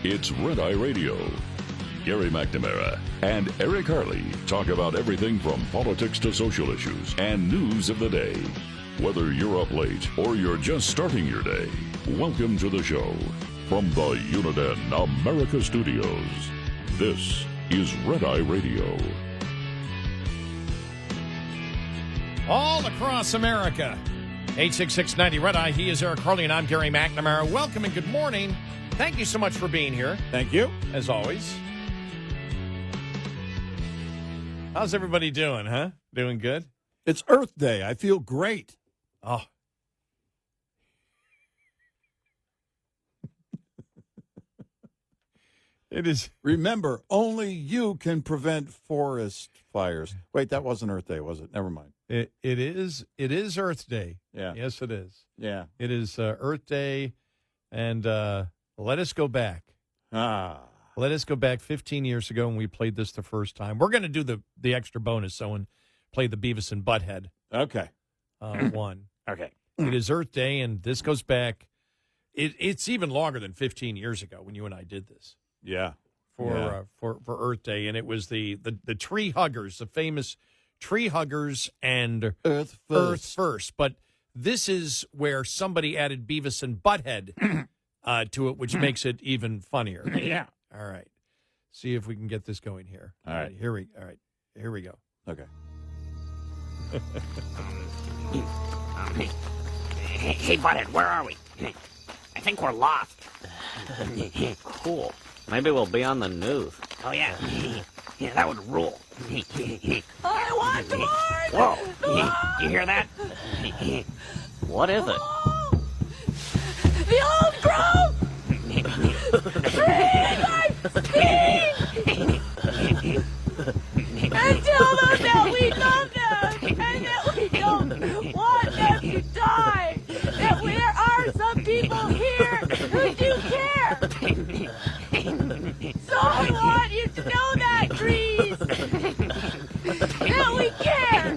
It's Red Eye Radio. Gary McNamara and Eric Harley talk about everything from politics to social issues and news of the day. Whether you're up late or you're just starting your day, welcome to the show. From the Uniden America Studios, this is Red Eye Radio. All across America, 86690 Red Eye. He is Eric Harley, and I'm Gary McNamara. Welcome and good morning. Thank you so much for being here. Thank you. As always. How's everybody doing, huh? Doing good? It's Earth Day. I feel great. Oh. It is. Remember, only you can prevent forest fires. Wait, that wasn't Earth Day, was it? Never mind. It is Earth Day. Yeah. Yes, it is. Yeah. It is Earth Day, and let us go back. Let us go back 15 years ago when we played this the first time. We're going to do the extra bonus, so and play the Beavis and Butthead. Okay. One. Okay. It is Earth Day, and this goes back. It's even longer than 15 years ago when you and I did this. Yeah. For Earth Day, and it was the tree huggers, the famous tree huggers and Earth First. But this is where somebody added Beavis and Butthead to it, which makes it even funnier. Yeah. All right. See if we can get this going here. All right. Here we go. Okay. Hey, Butthead, where are we? I think we're lost. Cool. Maybe we'll be on the news. Oh, yeah. Yeah, that would rule. I want the Whoa. You hear that? What is it? The old grove! And tell them that we love them and that we don't want them to die. That there are some people here who do care. So I want you to know that, trees. That we care.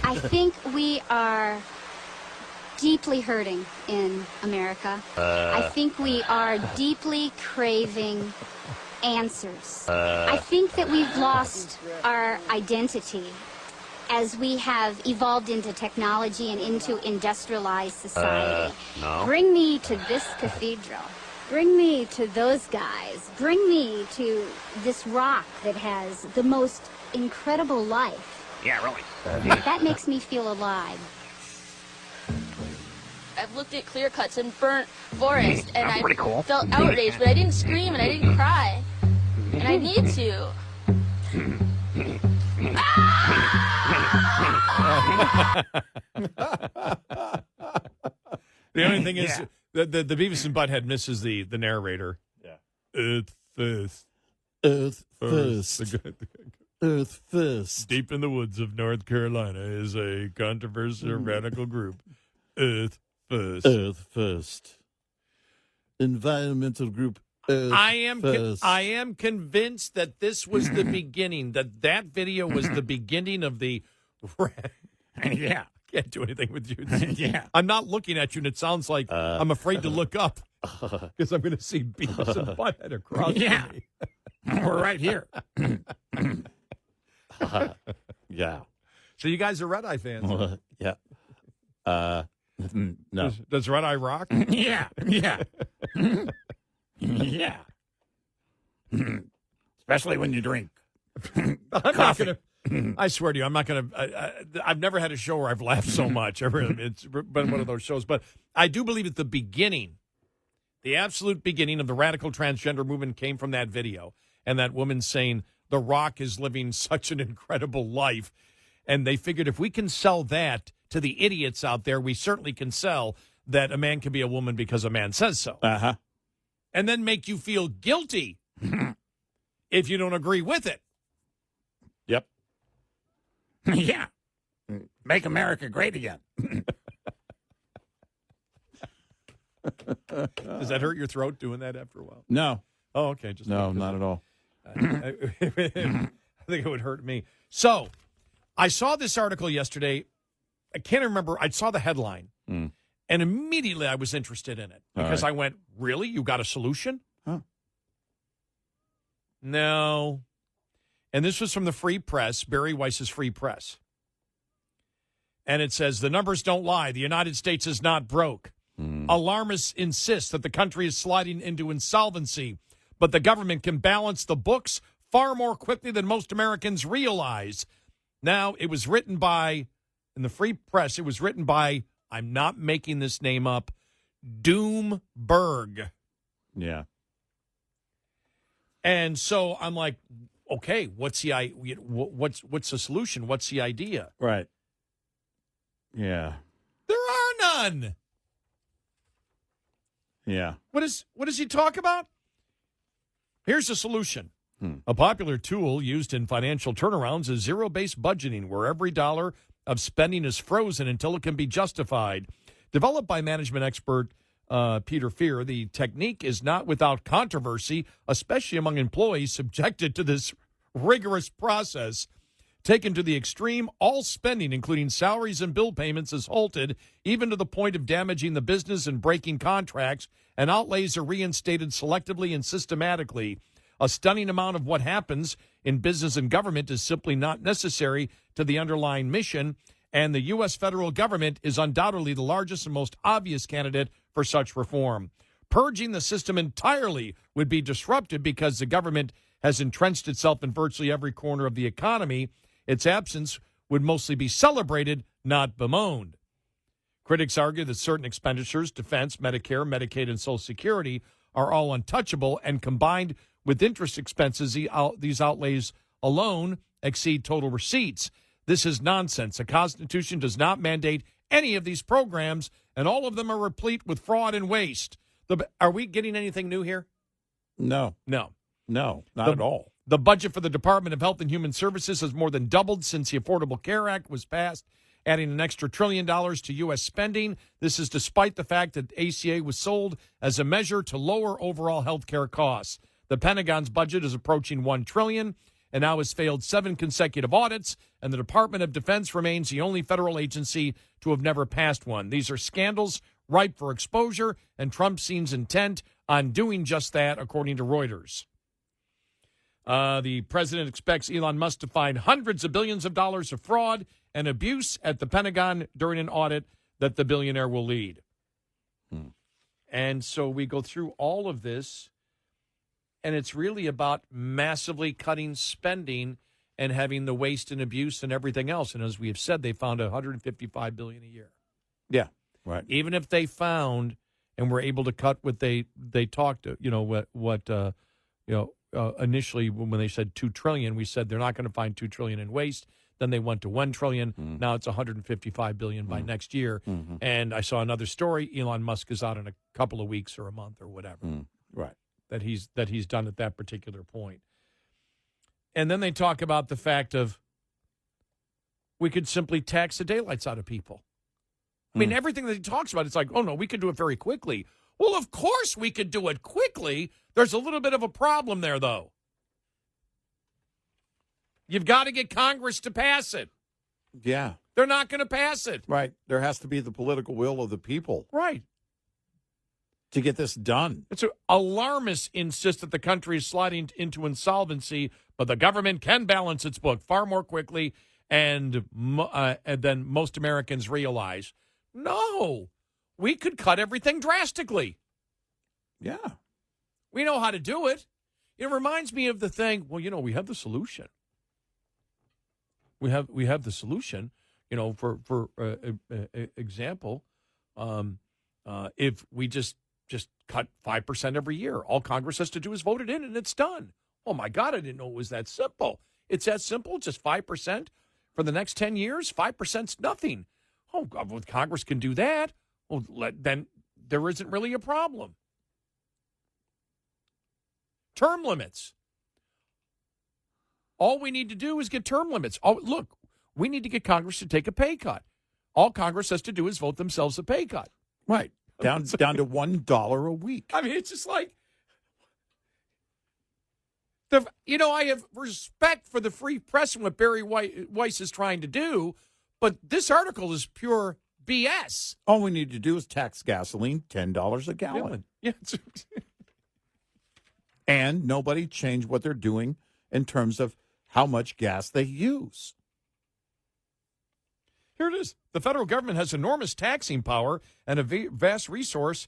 I think we are deeply hurting in America. I think we are deeply craving answers. I think that we've lost our identity as we have evolved into technology and into industrialized society. No. Bring me to this cathedral. Bring me to those guys. Bring me to this rock that has the most incredible life. Yeah, really. That makes me feel alive. I've looked at clear cuts and burnt forest, and That's pretty cool. felt outraged, but I didn't scream and I didn't cry. And I need to. The only thing is, the Beavis and Butthead misses the narrator. Yeah. Earth first. Earth first. Earth first. Deep in the woods of North Carolina is a controversial radical group. Earth first. Earth first. Environmental group Earth first. I am convinced that this was the beginning, that video was the beginning of the... Yeah. Can't do anything with you. Yeah. I'm not looking at you, and it sounds like I'm afraid to look up because I'm going to see Beavis and Butthead across from me. We're right here. Yeah. So you guys are Red Eye fans. Yeah. No. Does Red Eye rock? Yeah. Yeah. Yeah. Especially when you drink coffee. I swear to you, I'm not going to. I've never had a show where I've laughed so much. It's been one of those shows. But I do believe at the beginning, the absolute beginning of the radical transgender movement came from that video. And that woman saying, The Rock is living such an incredible life. And they figured if we can sell that to the idiots out there, we certainly can sell that a man can be a woman because a man says so. Uh-huh. And then make you feel guilty if you don't agree with it. Yep. Yeah. Make America great again. Does that hurt your throat doing that after a while? No. Oh, okay. Just No, not at all. I think it would hurt me. So I saw this article yesterday. I can't remember. I saw the headline. And immediately I was interested in it because I went, really? You got a solution? Huh. No. And this was from the Free Press, Barry Weiss's Free Press. And it says, the numbers don't lie. The United States is not broke. Alarmists insist that the country is sliding into insolvency, but the government can balance the books far more quickly than most Americans realize. Now, it was written by, in the Free Press, it was written by, I'm not making this name up, Doomberg. Yeah. And so I'm like, okay, what's the solution? What's the idea? Right. Yeah. There are none. Yeah. What does he talk about? Here's the solution. A popular tool used in financial turnarounds is zero-based budgeting, where every dollar of spending is frozen until it can be justified. Developed by management expert Peter Fear, the technique is not without controversy, especially among employees subjected to this rigorous process. Taken to the extreme, all spending, including salaries and bill payments, is halted, even to the point of damaging the business and breaking contracts, and outlays are reinstated selectively and systematically. A stunning amount of what happens in business and government is simply not necessary to the underlying mission, and the U.S. federal government is undoubtedly the largest and most obvious candidate for such reform. Purging the system entirely would be disruptive because the government has entrenched itself in virtually every corner of the economy. Its absence would mostly be celebrated, not bemoaned. Critics argue that certain expenditures, defense, Medicare, Medicaid, and Social Security, are all untouchable, and combined with interest expenses, these outlays alone exceed total receipts. This is nonsense. The Constitution does not mandate any of these programs, and all of them are replete with fraud and waste. Are we getting anything new here? No. No. No, not at all. The budget for the Department of Health and Human Services has more than doubled since the Affordable Care Act was passed, adding an extra $1 trillion to U.S. spending. This is despite the fact that ACA was sold as a measure to lower overall health care costs. The Pentagon's budget is approaching $1 trillion and now has failed 7 consecutive audits, and the Department of Defense remains the only federal agency to have never passed one. These are scandals ripe for exposure, and Trump seems intent on doing just that, according to Reuters. The president expects Elon Musk to find hundreds of billions of dollars of fraud and abuse at the Pentagon during an audit that the billionaire will lead. And so we go through all of this, and it's really about massively cutting spending and having the waste and abuse and everything else. And as we have said, they found $155 billion a year. Yeah, right. Even if they found and were able to cut what they talked to, initially when they said $2 trillion, we said they're not going to find $2 trillion in waste. Then they went to $1 trillion. Now it's $155 billion by next year. And I saw another story. Elon Musk is out in a couple of weeks or a month or whatever. Right. That he's done at that particular point. And then they talk about the fact of we could simply tax the daylights out of people. I mean, everything that he talks about, it's like, oh, no, we could do it very quickly. Well, of course we could do it quickly. There's a little bit of a problem there, though. You've got to get Congress to pass it. Yeah. They're not going to pass it. Right. There has to be the political will of the people. Right. To get this done. It's alarmists insist that the country is sliding into insolvency, but the government can balance its book far more quickly and than most Americans realize. No, we could cut everything drastically. Yeah. We know how to do it. It reminds me of the thing, well, we have the solution. We have the solution, for example, if we just cut 5% every year, all Congress has to do is vote it in and it's done. Oh my God, I didn't know it was that simple. It's that simple, just 5% for the next 10 years, 5%'s nothing. Oh God, well, Congress can do that. Well, then there isn't really a problem. Term limits. All we need to do is get term limits. Oh, look, we need to get Congress to take a pay cut. All Congress has to do is vote themselves a pay cut. Right. Down to $1 a week. I mean, it's just like, I have respect for the free press and what Barry Weiss is trying to do, but this article is pure BS. All we need to do is tax gasoline $10 a gallon. Yeah. And nobody changed what they're doing in terms of how much gas they use. Here it is. The federal government has enormous taxing power and a vast resource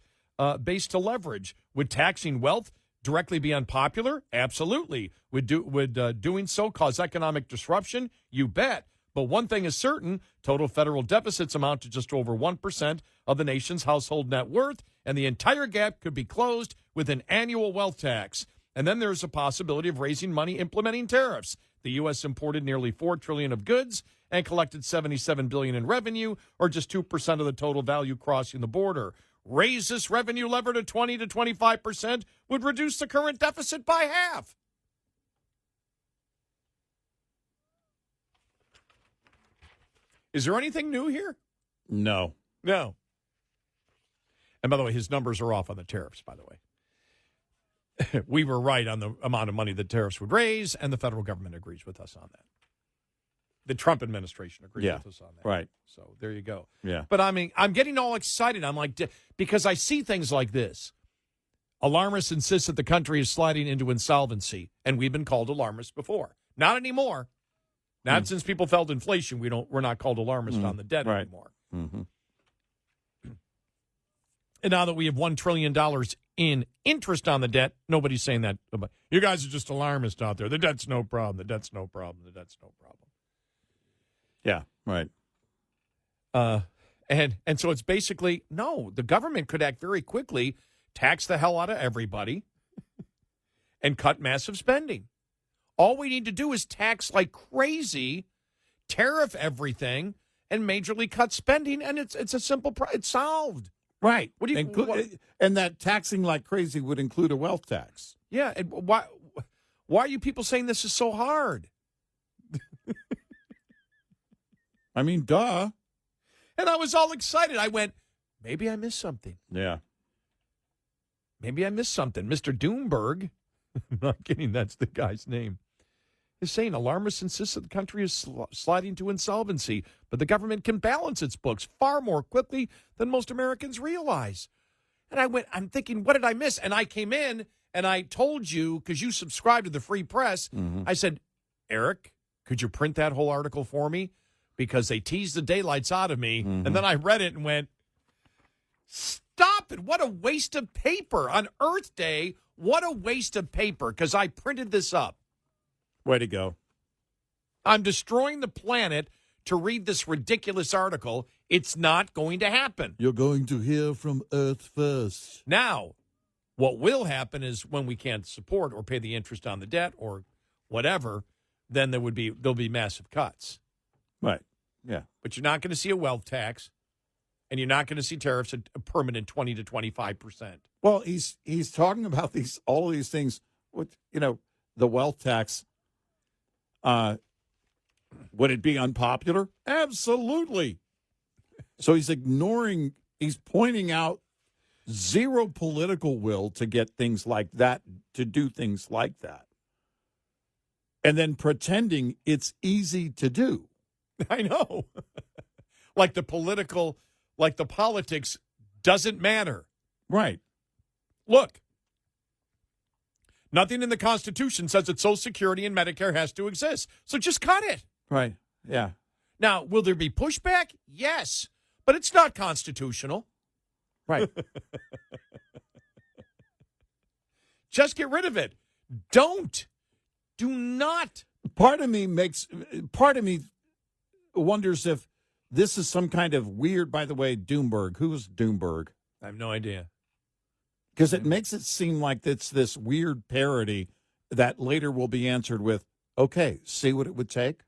base to leverage. Would taxing wealth directly be unpopular? Absolutely. Would doing so cause economic disruption? You bet. But one thing is certain, total federal deficits amount to just over 1% of the nation's household net worth, and the entire gap could be closed with an annual wealth tax. And then there's a possibility of raising money implementing tariffs. The U.S. imported nearly $4 trillion of goods and collected $77 billion in revenue, or just 2% of the total value crossing the border. Raise this revenue lever to 20 to 25% would reduce the current deficit by half. Is there anything new here? No. No. And by the way, his numbers are off on the tariffs, by the way. We were right on the amount of money the tariffs would raise, and the federal government agrees with us on that. The Trump administration agrees with us on that. Right. So there you go. Yeah. But I mean, I'm getting all excited. I'm like, because I see things like this. Alarmists insist that the country is sliding into insolvency, and we've been called alarmists before. Not anymore. Not since people felt inflation. We're not called alarmists on the debt anymore. Mm-hmm. And now that we have $1 trillion in interest on the debt, nobody's saying that. You guys are just alarmists out there. The debt's no problem. The debt's no problem. The debt's no problem. Yeah, right. And so it's basically, no, the government could act very quickly, tax the hell out of everybody, and cut massive spending. All we need to do is tax like crazy, tariff everything, and majorly cut spending, and it's a simple it's solved. Right. What do you and that taxing like crazy would include a wealth tax. Yeah, and why are you people saying this is so hard? I mean, duh. And I was all excited. I went, maybe I missed something. Yeah. Maybe I missed something. Mr. Doomberg, I'm not kidding, that's the guy's name, is saying alarmists insist that the country is sliding to insolvency, but the government can balance its books far more quickly than most Americans realize. And I'm thinking, what did I miss? And I came in and I told you, because you subscribe to the Free Press, I said, Eric, could you print that whole article for me? Because they teased the daylights out of me. And then I read it and went, stop it. What a waste of paper. On Earth Day, what a waste of paper, because I printed this up. Way to go. I'm destroying the planet to read this ridiculous article. It's not going to happen. You're going to hear from Earth first. Now, what will happen is when we can't support or pay the interest on the debt or whatever, then there'll be massive cuts. Right. Yeah. But you're not going to see a wealth tax, and you're not going to see tariffs at a permanent 20 to 25%. Well, he's talking about all of these things with, the wealth tax. Would it be unpopular? Absolutely. So he's pointing out zero political will to get things like that, to do things like that. And then pretending it's easy to do. I know. Like the politics doesn't matter. Right. Look, nothing in the Constitution says that Social Security and Medicare has to exist. So just cut it. Right. Yeah. Now, will there be pushback? Yes. But it's not constitutional. Right. Just get rid of it. Do not. Part of me wonders if this is some kind of weird, by the way, Doomberg. Who's Doomberg? I have no idea. Because it makes it seem like it's this weird parody that later will be answered with, okay, see what it would take?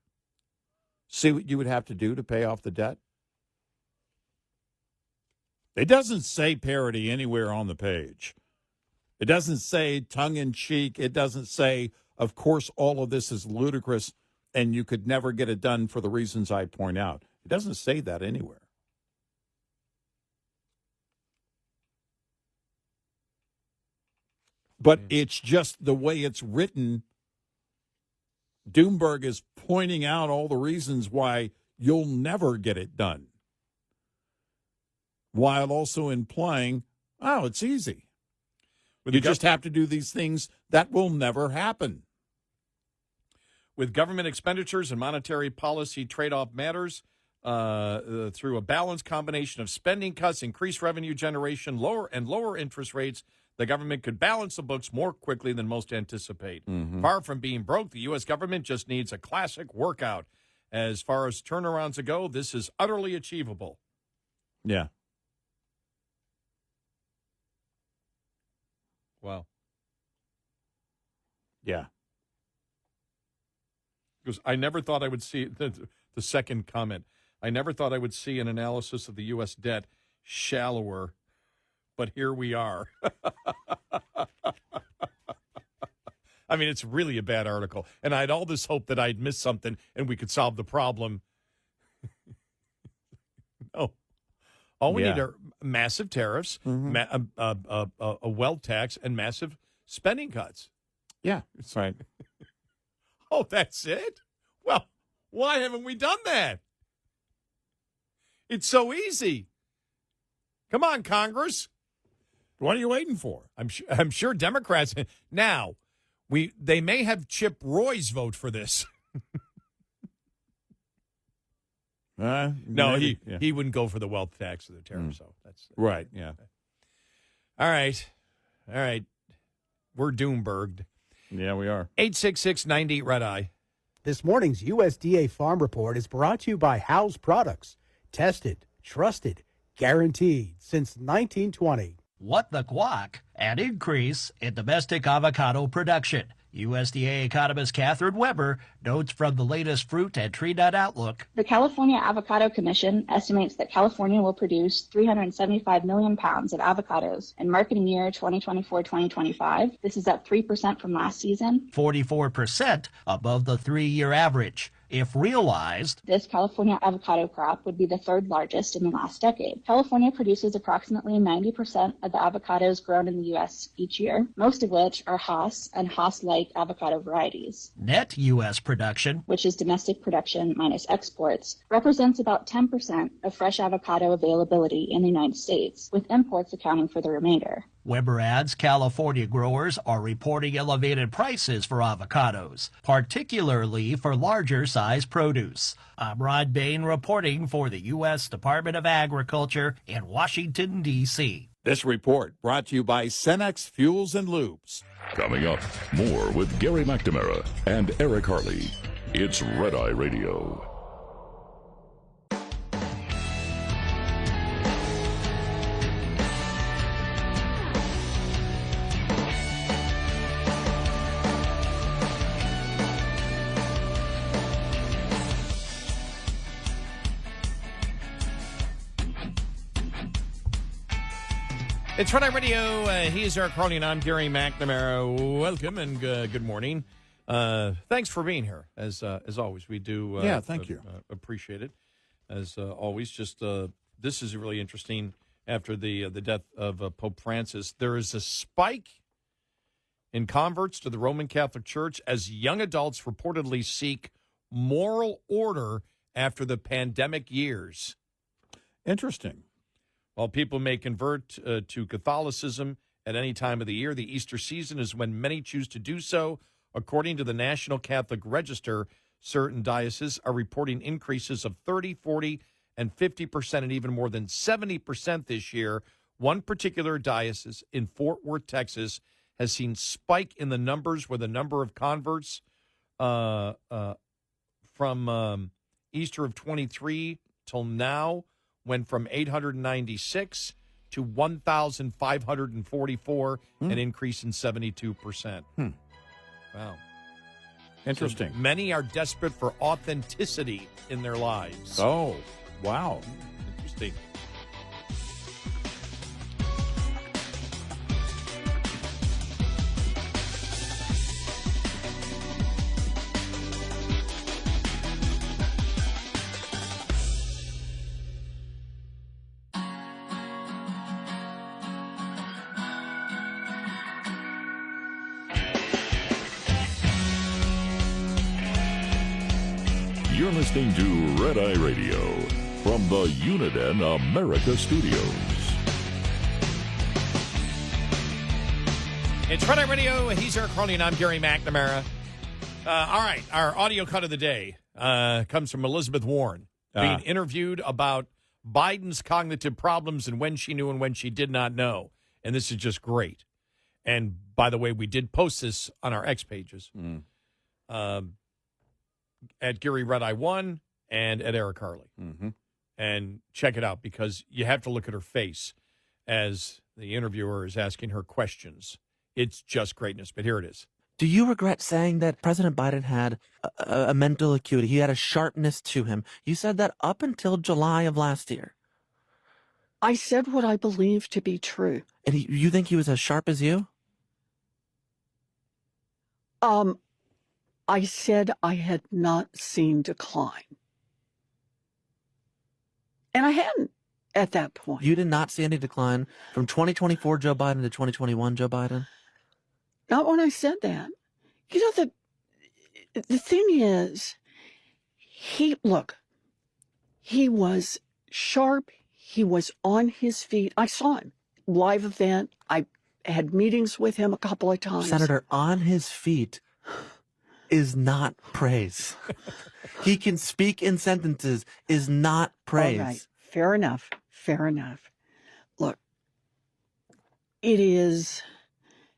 See what you would have to do to pay off the debt? It doesn't say parody anywhere on the page. It doesn't say tongue-in-cheek. It doesn't say, of course, all of this is ludicrous and you could never get it done for the reasons I point out. It doesn't say that anywhere. But it's just the way it's written. Doomberg is pointing out all the reasons why you'll never get it done. while also implying, oh, it's easy. With You the just have to do these things that will never happen. With government expenditures and monetary policy trade-off matters through a balanced combination of spending cuts, increased revenue generation, lower interest rates, the government could balance the books more quickly than most anticipate. Far from being broke, the U.S. government just needs a classic workout. As far as turnarounds go, this is utterly achievable. Yeah. Wow. Yeah. Because I never thought I would see the second comment. I never thought I would see an analysis of the U.S. debt shallower, but here we are. I mean, it's really a bad article. And I had all this hope that I'd missed something and we could solve the problem. No. All we need are massive tariffs, a wealth tax, and massive spending cuts. Yeah, that's right. Oh, that's it? Well, why haven't we done that? It's so easy. Come on, Congress. What are you waiting for? I'm sure Democrats now they may have Chip Roy's vote for this. No, he wouldn't go for the wealth tax or the tariff. So that's right. Yeah. All right. We're Doomberged. Yeah, we are. 866-98 Red Eye. This morning's USDA Farm Report is brought to you by House Products. Tested, trusted, guaranteed since 1920. What the guac? An increase in domestic avocado production. USDA economist Catherine Weber notes from the latest Fruit and Tree Nut Outlook. The California Avocado Commission estimates that California will produce 375 million pounds of avocados in marketing year 2024-2025. This is up 3% from last season. 44% above the 3-year average. If realized, this California avocado crop would be the third largest in the last decade. California produces approximately 90% of the avocados grown in the U.S. each year, most of which are Hass and Hass-like avocado varieties. Net U.S. production, which is domestic production minus exports, represents about 10% of fresh avocado availability in the United States, with imports accounting for the remainder. Weber adds California growers are reporting elevated prices for avocados, particularly for larger size produce. I'm Rod Bain reporting for the U.S. Department of Agriculture in Washington, D.C. This report brought to you by Cenex Fuels and Lubes. Coming up, more with Gary McNamara and Eric Harley. It's Red Eye Radio. It's Red Eye Radio. He's Eric Harley, and I'm Gary McNamara. Welcome and good morning. Thanks for being here, as always. We do. Thank you. Appreciate it, as always. Just this is really interesting. After the death of Pope Francis, there is a spike in converts to the Roman Catholic Church as young adults reportedly seek moral order after the pandemic years. Interesting. While people may convert to Catholicism at any time of the year, the Easter season is when many choose to do so. According to the National Catholic Register, certain dioceses are reporting increases of 30, 40, and 50%, and even more than 70% this year. One particular diocese in Fort Worth, Texas, has seen spike in the numbers where the number of converts from Easter of 23 till now went from 896 to 1,544, an increase in 72%. Wow. Interesting. So many are desperate for authenticity in their lives. Oh, wow. Interesting. You're listening to Red Eye Radio from the Uniden America Studios. It's Friday Radio. He's Eric Harley, and I'm Gary McNamara. All right, our audio cut of the day comes from Elizabeth Warren being interviewed about Biden's cognitive problems and when she knew and when she did not know. And this is just great. And by the way, we did post this on our X pages at Gary Red Eye 1 and at Eric Harley. Mm-hmm. And check it out because you have to look at her face as the interviewer is asking her questions. It's just greatness, but here it is. Do you regret saying that President Biden had a mental acuity? He had a sharpness to him. You said that up until July of last year. I said what I believe to be true. And you think he was as sharp as you? I said I had not seen decline. And I hadn't at that point. You did not see any decline from 2024 Joe Biden to 2021 Joe Biden? Not when I said that. You know, the thing is, he was sharp. He was on his feet. I saw him. Live event. I had meetings with him a couple of times. Senator, on his feet is not praise. He can speak in sentences is not praise. All right. Fair enough. Fair enough. Look,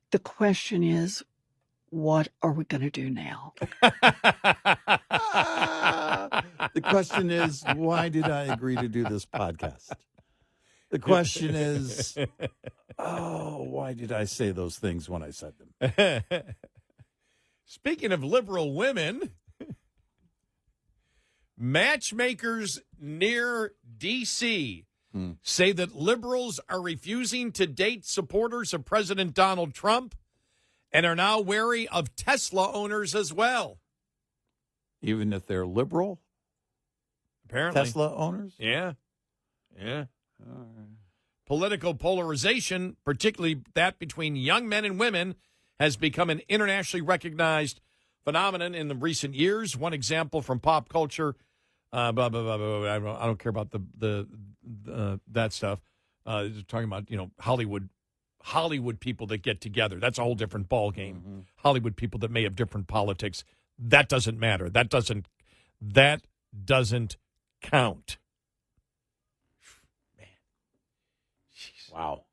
the question is, what are we going to do now? The question is, why did I agree to do this podcast? The question is, why did I say those things when I said them? Speaking of liberal women, matchmakers near D.C. say that liberals are refusing to date supporters of President Donald Trump and are now wary of Tesla owners as well. Even if they're liberal? Apparently. Tesla owners? Yeah. Yeah. All right. Political polarization, particularly that between young men and women, has become an internationally recognized phenomenon in the recent years. One example from pop culture, I don't care about that stuff. Talking about Hollywood people that get together. That's a whole different ball game. Mm-hmm. Hollywood people that may have different politics. That doesn't matter. That doesn't count. Man. Jeez. Wow.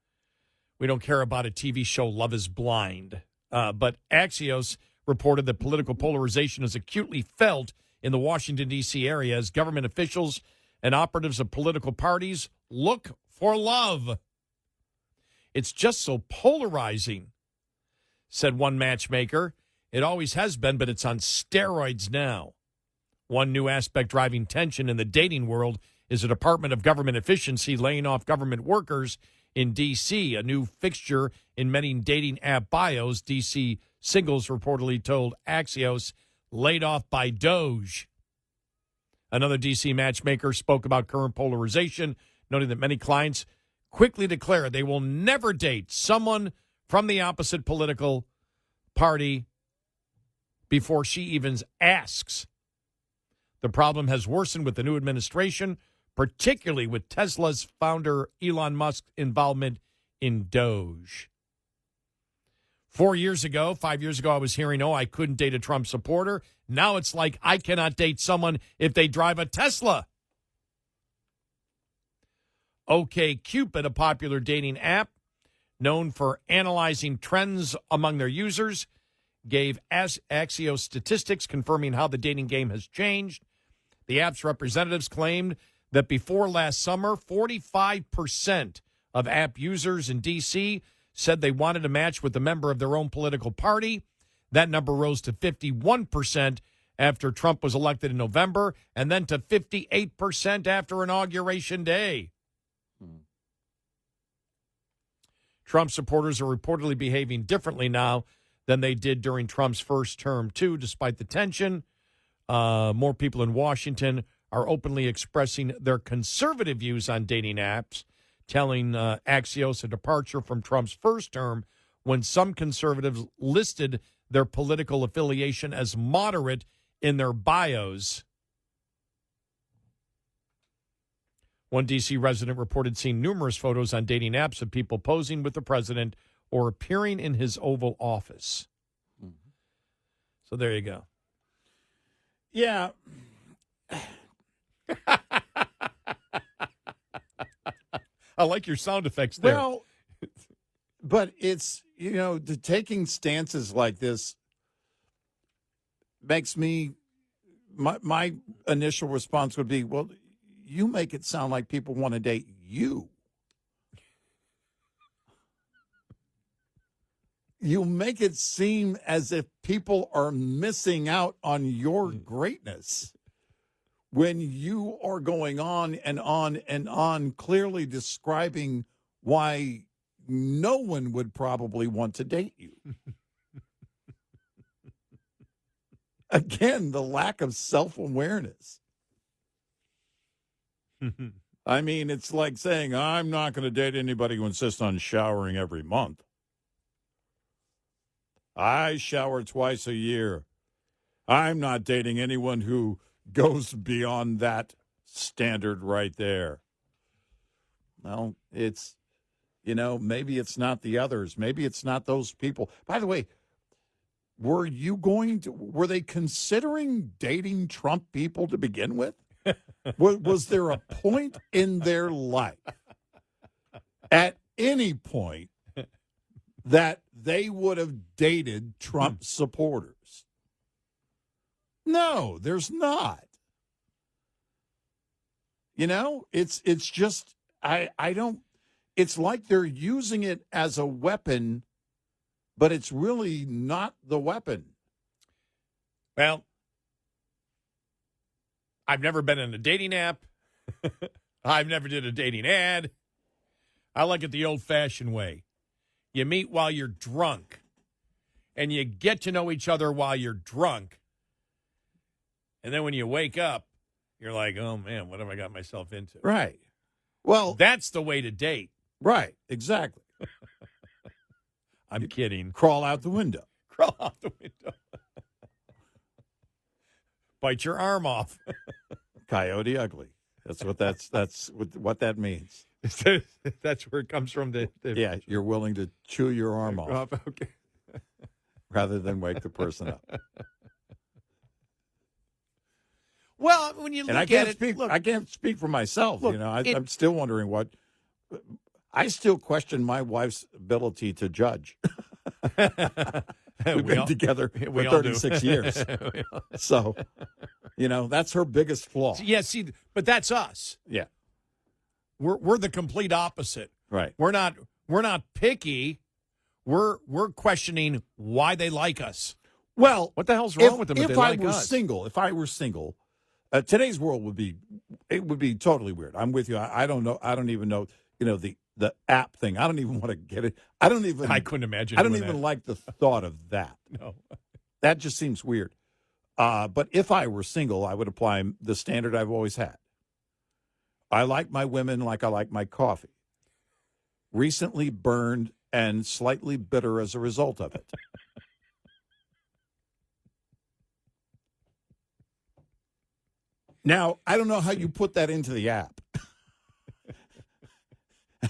We don't care about a TV show, Love is Blind. But Axios reported that political polarization is acutely felt in the Washington, D.C. area as government officials and operatives of political parties look for love. It's just so polarizing, said one matchmaker. It always has been, but it's on steroids now. One new aspect driving tension in the dating world is the Department of Government Efficiency laying off government workers in D.C., a new fixture in many dating app bios. D.C. singles reportedly told Axios, laid off by Doge. Another D.C. matchmaker spoke about current polarization, noting that many clients quickly declare they will never date someone from the opposite political party before she even asks. The problem has worsened with the new administration, particularly with Tesla's founder Elon Musk's involvement in Doge. 5 years ago, I was hearing, I couldn't date a Trump supporter. Now it's like I cannot date someone if they drive a Tesla. OkCupid, a popular dating app known for analyzing trends among their users, gave Axios statistics confirming how the dating game has changed. The app's representatives claimed that before last summer, 45% of app users in D.C. said they wanted to match with a member of their own political party. That number rose to 51% after Trump was elected in November, and then to 58% after Inauguration Day. Trump supporters are reportedly behaving differently now than they did during Trump's first term, too, despite the tension. More people in Washington are openly expressing their conservative views on dating apps, telling Axios a departure from Trump's first term when some conservatives listed their political affiliation as moderate in their bios. One D.C. resident reported seeing numerous photos on dating apps of people posing with the president or appearing in his Oval Office. So there you go. Yeah. I like your sound effects there. Well, but it's, taking stances like this makes me, my initial response would be, well, you make it sound like people want to date you. You make it seem as if people are missing out on your greatness when you are going on and on and on, clearly describing why no one would probably want to date you. Again, the lack of self-awareness. I mean, it's like saying, I'm not going to date anybody who insists on showering every month. I shower twice a year. I'm not dating anyone who goes beyond that standard right there. Well, it's, maybe it's not the others. Maybe it's not those people. By the way, were they considering dating Trump people to begin with? Was there a point in their life, at any point, that they would have dated Trump supporters? No, there's not. It's just, I don't, it's like they're using it as a weapon, but it's really not the weapon. Well, I've never been in a dating app. I've never did a dating ad. I like it the old-fashioned way. You meet while you're drunk, and you get to know each other while you're drunk. And then when you wake up, you're like, oh, man, what have I got myself into? Right. Well, that's the way to date. Right, exactly. I'm kidding. Crawl out the window. Crawl out the window. Bite your arm off. Coyote ugly. That's what that means. That's where it comes from. Yeah, you're willing to chew your arm off. Okay. Rather than wake the person up. Well, when you look at it, I can't speak for myself. Look, I'm still wondering what. I still question my wife's ability to judge. We've been together for 36 years. So, that's her biggest flaw. Yeah, see, but that's us. Yeah. We're the complete opposite. Right. We're not picky. We're questioning why they like us. Well, what the hell's wrong with them if I were single, today's world would be totally weird. I'm with you. I don't know. I don't even know, the app thing. I don't even want to get it. I couldn't imagine. I don't even like the thought of that. No. That just seems weird. But if I were single, I would apply the standard I've always had. I like my women like I like my coffee. Recently burned and slightly bitter as a result of it. Now, I don't know how you put that into the app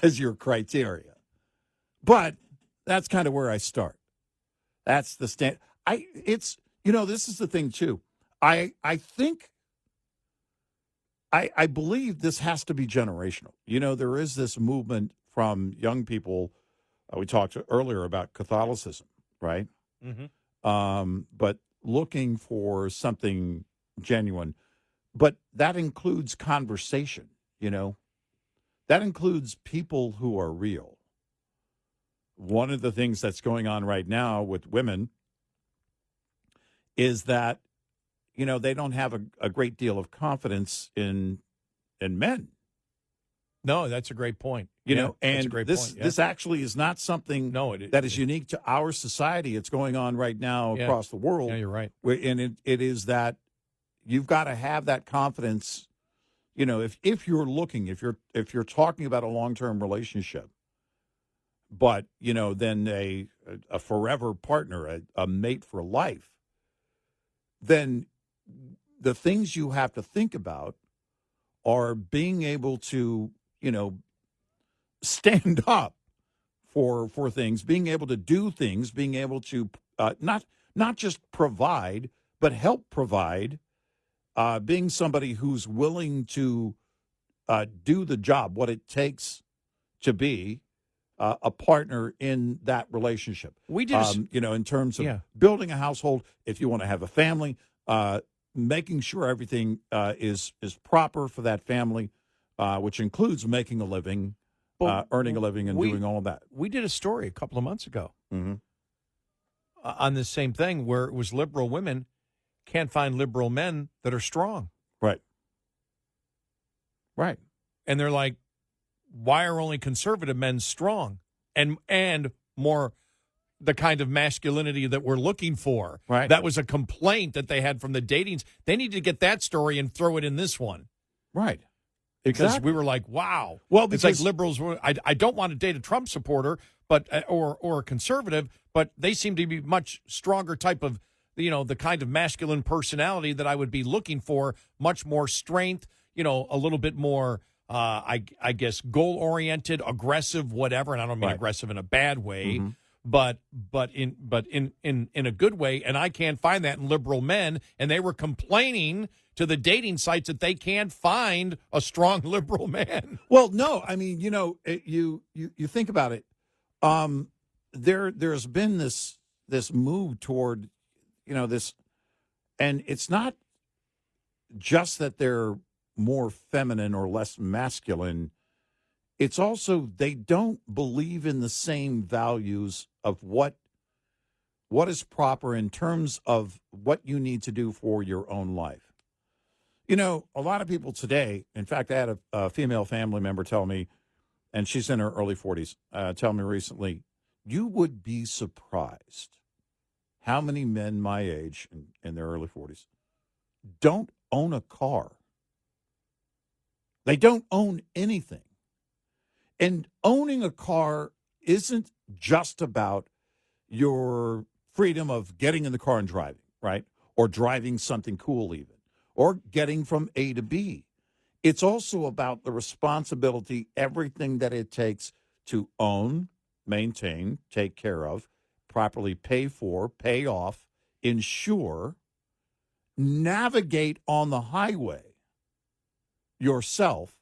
as your criteria, but that's kind of where I start. That's the stand. This is the thing too. I believe this has to be generational. There is this movement from young people. We talked earlier about Catholicism, right? Mm-hmm. But looking for something genuine. But that includes conversation, That includes people who are real. One of the things that's going on right now with women is that, they don't have a great deal of confidence in men. No, that's a great point. And that's a great point. This actually is not something that is unique to our society. It's going on right now across the world. Yeah, you're right. And it is that you've got to have that confidence. If you're looking, if you're talking about a long-term relationship, but then a forever partner, a mate for life, then the things you have to think about are being able to stand up for things, being able to do things, being able to not just provide, but help provide, being somebody who's willing to do the job, what it takes to be a partner in that relationship. We did, in terms of building a household, if you want to have a family, making sure everything is proper for that family, which includes making a living, earning a living, and doing all of that. We did a story a couple of months ago Mm-hmm. on this same thing where it was liberal women can't find liberal men that are strong. Right. Right. And they're like, why are only conservative men strong and more the kind of masculinity that we're looking for? Right. That was a complaint that they had from the datings. They need to get that story and throw it in this one. Right. Because Exactly. we were like, wow. Well, it's because like liberals were, I don't want to date a Trump supporter, but or a conservative, but they seem to be much stronger type of, the kind of masculine personality that I would be looking for, much more strength, a little bit more I guess goal-oriented, aggressive, whatever, and I don't mean aggressive in a bad way, but in a good way, and I can't find that in liberal men, and they were complaining to the dating sites that they can't find a strong liberal man. Well, no, I mean, you think about it. There's been this move toward, this, and it's not just that they're more feminine or less masculine. It's also they don't believe in the same values of what is proper in terms of what you need to do for your own life. A lot of people today, in fact, I had a female family member tell me, and she's in her early 40s, tell me recently, you would be surprised how many men my age, in their early 40s, don't own a car. They don't own anything. And owning a car isn't just about your freedom of getting in the car and driving, right? Or driving something cool even, or getting from A to B. It's also about the responsibility, everything that it takes to own, maintain, take care of, properly pay for, pay off, insure, navigate on the highway yourself,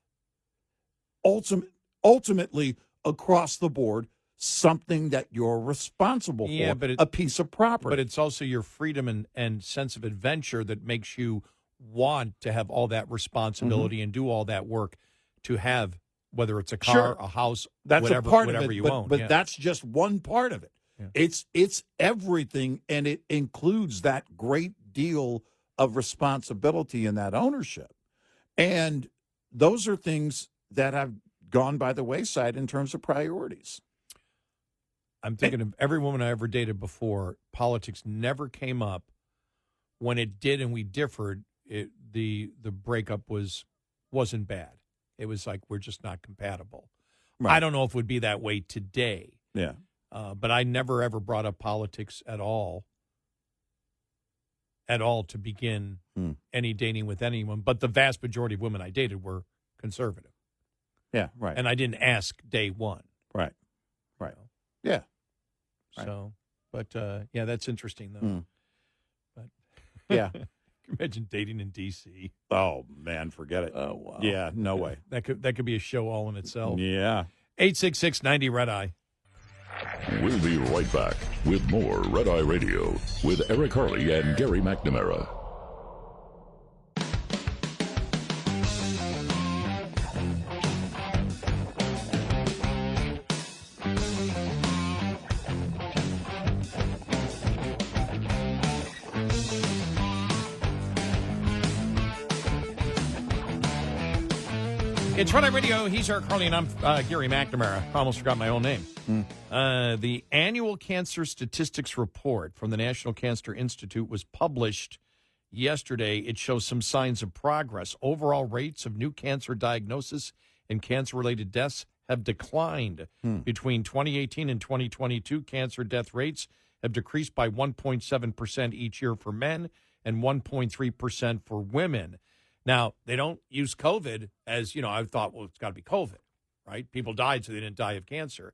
ultimately across the board, something that you're responsible for, but a piece of property. But it's also your freedom and sense of adventure that makes you want to have all that responsibility and do all that work to have, whether it's a car, a house, that's whatever, a part whatever of it, you but, own. But that's just one part of it. Yeah. It's everything, and it includes that great deal of responsibility in that ownership. And those are things that have gone by the wayside in terms of priorities. I'm thinking of every woman I ever dated before, politics never came up. When it did and we differed, the breakup wasn't bad. It was like, we're just not compatible. Right. I don't know if it would be that way today. Yeah. But I never, ever brought up politics at all to begin any dating with anyone. But the vast majority of women I dated were conservative. Yeah, right. And I didn't ask day one. Right, right. Yeah. So, but, yeah, that's interesting, though. But yeah. Imagine dating in D.C. Oh, man, forget it. Oh, wow. Yeah, no way. That could be a show all in itself. Yeah. 866-90-RED-EYE. We'll be right back with more Red Eye Radio with Eric Harley and Gary McNamara. It's Red Eye Radio. He's Eric Harley, and I'm Gary McNamara. I almost forgot my own name. The annual cancer statistics report from the National Cancer Institute was published yesterday. It shows some signs of progress. Overall rates of new cancer diagnosis and cancer-related deaths have declined. Between 2018 and 2022, cancer death rates have decreased by 1.7% each year for men and 1.3% for women. Now, they don't use COVID as, I thought, well, it's got to be COVID, right? People died, so they didn't die of cancer.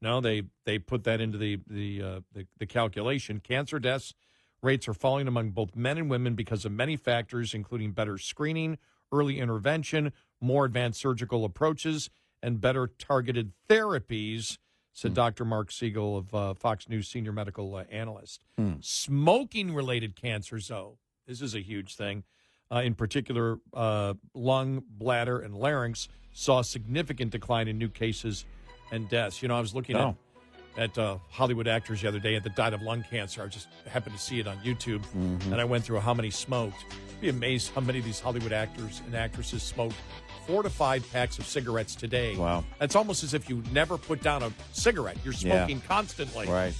No, they put that into the calculation. Cancer deaths rates are falling among both men and women because of many factors, including better screening, early intervention, more advanced surgical approaches, and better targeted therapies, said Dr. Mark Siegel of Fox News senior medical analyst. Smoking-related cancers, though, this is a huge thing. In particular, lung, bladder, and larynx saw a significant decline in new cases and deaths. You know, I was looking at Hollywood actors the other day that died of lung cancer. I just happened to see it on YouTube, and I went through how many smoked. You'd be amazed how many of these Hollywood actors and actresses smoked 4 to 5 packs of cigarettes today. Wow. That's almost as if you never put down a cigarette. You're smoking constantly. Right.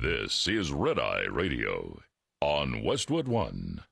This is Red Eye Radio on Westwood One.